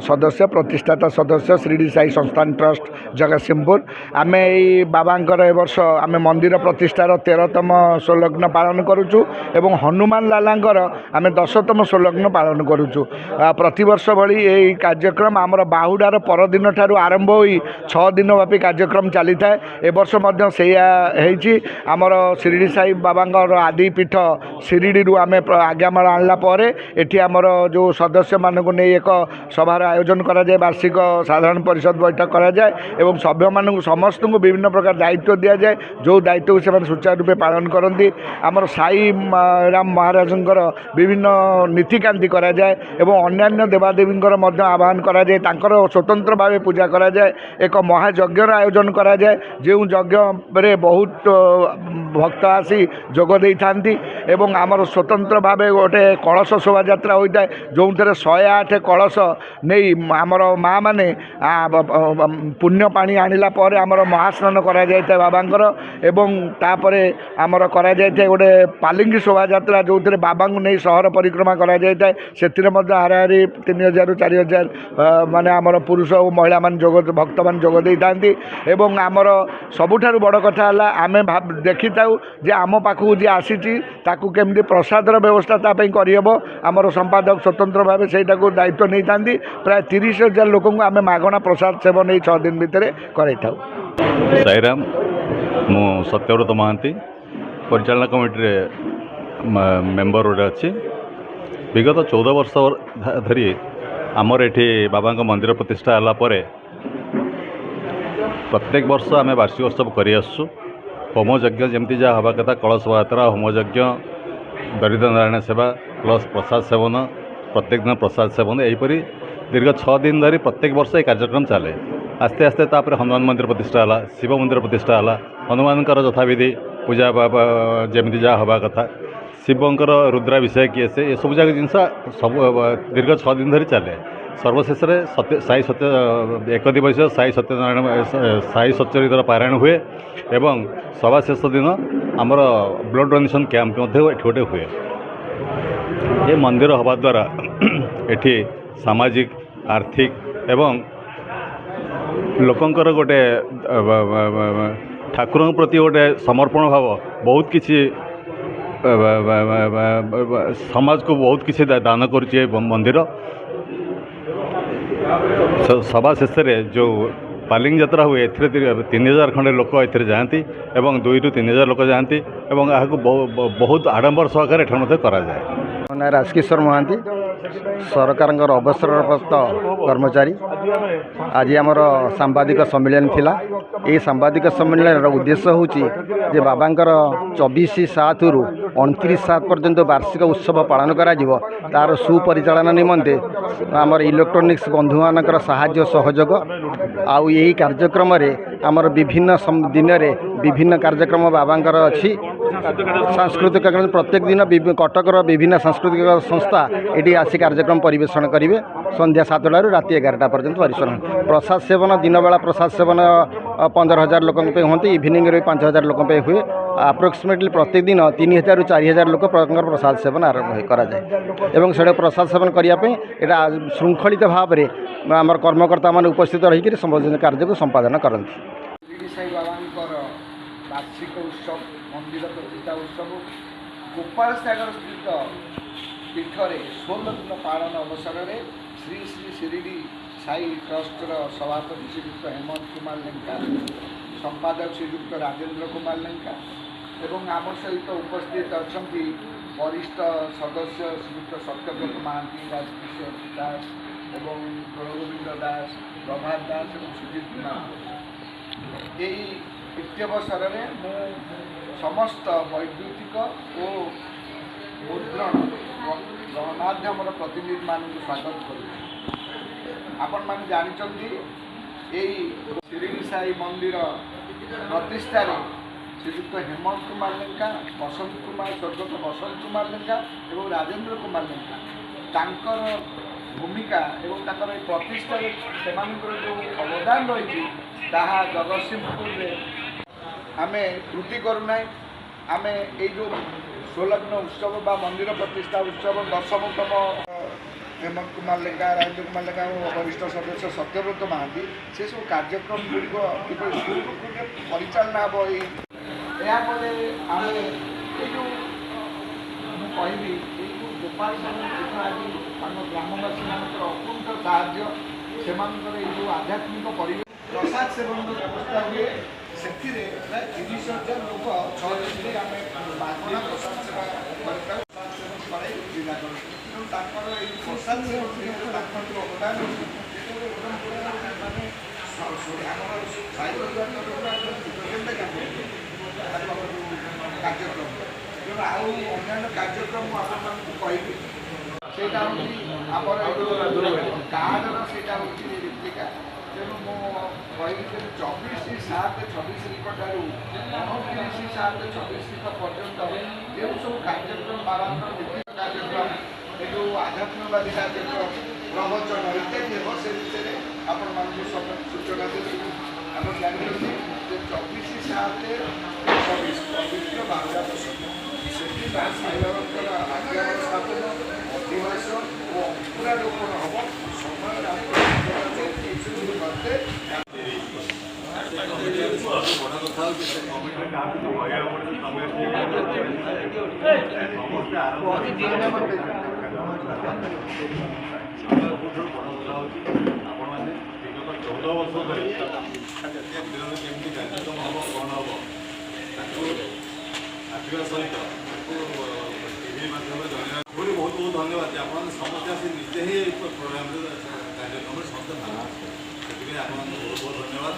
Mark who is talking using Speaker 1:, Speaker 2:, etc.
Speaker 1: सदस्य प्रतिष्ठाता सदस्य शिरडी साई संस्थान ट्रस्ट जगतसिंहपुर आम यही बाबांकर ए वर्ष आम मंदिर प्रतिष्ठार 13तम स्वलग्न पालन करुचु एवं हनुमान लालांकर आम 10तम स्वलग्न पालन करुचु। प्रतिवर्ष भली यही कार्यक्रम आमर बाहुडार परदिन ठारू आरंभ होई 6 दिन व्यापी कार्यक्रम चली थाए। ए वर्ष मध्य सेया हेची आमर शिरडी साई बाबांकर आदि पीठ शिरडी आम आज्ञामाल आणला परे एठी आमर जो सदस्य मानक नहीं एक सभार आयोजन करा जाए, वार्षिक साधारण परिषद बैठक करा जाए एवं सभ्य मानक समस्त को विभिन्न प्रकार दायित्व दि जाए जो दायित्व से सुचारू रूपे पालन करती। आमर साई राम महाराजंकर विभिन्न नीतिकांति करा जाए एवं अन्यान्य देवादेवींकर आह्वान करा जाए, तांकर स्वतंत्र भाव पूजा करा जाए। एक महायज्ञर आयोजन करा जाए जो यज्ञ रे बहुत भक्त आसी जोग दे थांती एवं आमर स्वतंत्र भाव गोटे कलश शोभा यात्रा होता है जो थे 108 कलश नहीं आमर माँ मैंने पुण्य पानी आणिला पर आमर महास्नान करा जाए बाबांकर एवं तापरे आमर करा जाए गोटे पालिंगी शोभा यात्रा जो थे बाबा को नहीं सहर परिक्रमा करा जाए से हाराहारी 3000 ରୁ 4000 माने आमर पुरुष और महिला मान जोग भक्त मान जोग दे थांती एवं आमर सबुठारु बड़ कथा है आमे देखी थाउ जे आम पाखु जे आसी ताकू केमती प्रसादर व्यवस्था तापई करहब आमर संपादक स्वतंत्र भाव से दायित्व नहीं था। प्राय 30,000 लोक आम मागणा प्रसाद सेवन ये 6 दिन भितर कर।
Speaker 2: साईराम मु सत्यव्रत महांती परिचालना कमिटी मेंबर गोटे अच्छी। विगत 14 वर्ष धरी आमर एठी बाबा मंदिर प्रतिष्ठा है प्रत्येक वर्ष आम वार्षिक उत्सव कर होम यज्ञ जमती जहाँ हवा कथा कलश यात्रा होम यज्ञ दरिद्र नारायण सेवा प्लस प्रसाद सेवन प्रत्येक दिन प्रसाद सेवन यहीपरी दीर्घ 6 दिन धरी प्रत्येक वर्ष ये कार्यक्रम चले। आस्ते आस्ते तापर हनुमान मंदिर प्रतिष्ठा है, शिव मंदिर प्रतिष्ठा है, हनुमानकर यथाविधि पूजा जमी जहाँ हवा कथा शिवंकर रुद्राभिषेक किए से ये सब जगह जिन सब दीर्घ 6 दिन धरी चले। सर्वशेष साई सत्य एक दिवसीय साई सत्यनारायण साई सच्चरितर पारायण हुए एवं सभा शेष दिन आमर ब्लड डोनेशन कैंप गोटे हुए। ये मंदिर हवा द्वारा एठी सामाजिक आर्थिक एवं लोकंकर गोटे ठाकुर प्रति गोटे समर्पण भाव बहुत किसी समाज को बहुत किसी दान करुचे मंदिर। सभा शेष जो पालिंग यात्रा हुए 3000 खंडे लोक ए जाती एवं 2 ରୁ 3000 लोक जाती एवं यहाँ बहुत आडंबर सहकार एठार करा जाए।
Speaker 3: ना राजकिशोर महांती सरकार अवसरप्राप्त कर्मचारी। आज आमर सांबादिक सम्मेलन थिला। ये सांबादिक सम्मेलन उद्देश्य होची बाबांकर 24/7 ରୁ 29/7 पर्यंत वार्षिक उत्सव पालन करा जिवो तार सुपरिचालन निमंते आमर इलेक्ट्रोनिक्स बंधु मानकर साहाय्य सहयोग आउ यही कार्यक्रम रे आमर विभिन्न दिन रे विभिन्न कार्यक्रम बाबांकर अच्छी सांस्कृतिक कार्यक्रम प्रत्येक दिन कटकर विभिन्न सांस्कृतिक संस्था ये आसी कार्यक्रम परिवेषण करेंगे संध्या 7टा ରୁ राति 11टा पर्यंत परिवेषण। प्रसाद सेवन दिन बेला प्रसाद सेवन 15,000 लोक होती इवनिंग रे 5,000 लोक हुए। अप्रोक्सीमेटली प्रत्येक दिन 3,000 ରୁ 4,000 लोक प्रसाद सेवन आरंभ करा जाए एवं से प्रसाद सेवन करने यहाँ श्रृंखलित भाव में आमर कर्मकर्ता मान उपस्थित रही संबोधन कार्य को संपादन करती।
Speaker 1: शिरडी साई बाबांकर वार्षिक उत्सव मंदिर प्रतिष्ठा उत्सव गोपाल सागर स्थित पीठरे 16 दिन पालन अवसर में श्री श्री शिरडी साई ट्रस्टर सभापति श्रीयुक्त हेमंत कुमार लेंका, संपादक श्रीयुक्त राजेंद्र कुमार लेंका एवं आम सहित उपस्थित अच्छा वरिष्ठ सदस्य श्रीयुक्त सत्यव्रत महांती, राजकिशोर दास एवं गोविंद दास, प्रभात दास और सुजीत कुमार। यही इत्यवसर में मु समस्त वैद्युतिक और मुद्रण गणमाध्यम प्रतिनिधि मान स्वागत करुँ। आपण मैंने जानते यही शिरडी साई मंदिर प्रतिष्ठा श्रीयुक्त हेमंत कुमार लेंका, बसंत कुमार स्वर्गत बसंत कुमार लेंका और राजेंद्र कुमार लेंका तांकर भूमिका एवं तांकर प्रतिष्ठा से जो अवदान रही जगतसिंहपुर आम त्रुटि करूना। आम ये जो स्वलग्न उत्सव बा मंदिर प्रतिष्ठा उत्सव 10तम हेमंत कुमार लेखा राजेंद्र कुमार लेखा वरिष्ठ सदस्य सत्यव्रत महांती से सब कार्यक्रम गुड़िक किपरि सुरुखुरुरे परिचालना हे यापर आम ये कहबी गोपाल आज आम ग्रामवासी अकुंठ साहाय्य से जो आध्यात्मिक परिवेश प्रसाद सेवन व्यवस्था हुए से 30,000 लोक 6 दिन आम बागना प्रसाद सेवा करता कराई जिला तेणु प्रसाद सेवन अवदान कार्यक्रम तेणु आउ अन्य कार्यक्रम आपको कहबी से आमर कार्डर से रेप्लिका तेणु मुझे 24/7/26 ठारू 29/7/26 पर्यंत जो सब कार्यक्रम बाबांकर विभिन्न कार्यक्रम ये जो आध्यात्मिकवादी कार्यक्रम प्रवचन इत्यादि हे से विषय में आपण मानक सब सूचना देवी आप जानते 24/7/26 पवित्र बांग्ला प्रसंग से साईबाबांकर आज्ञा स्थापन अधिवास और अंकुरारोपण हम समय करते
Speaker 4: सहित बहुत बहुत धन्यवाद आप समस्त आसी निजे ही प्रोग्राम कार्यक्रम समस्त भाग बहुत बहुत धन्यवाद।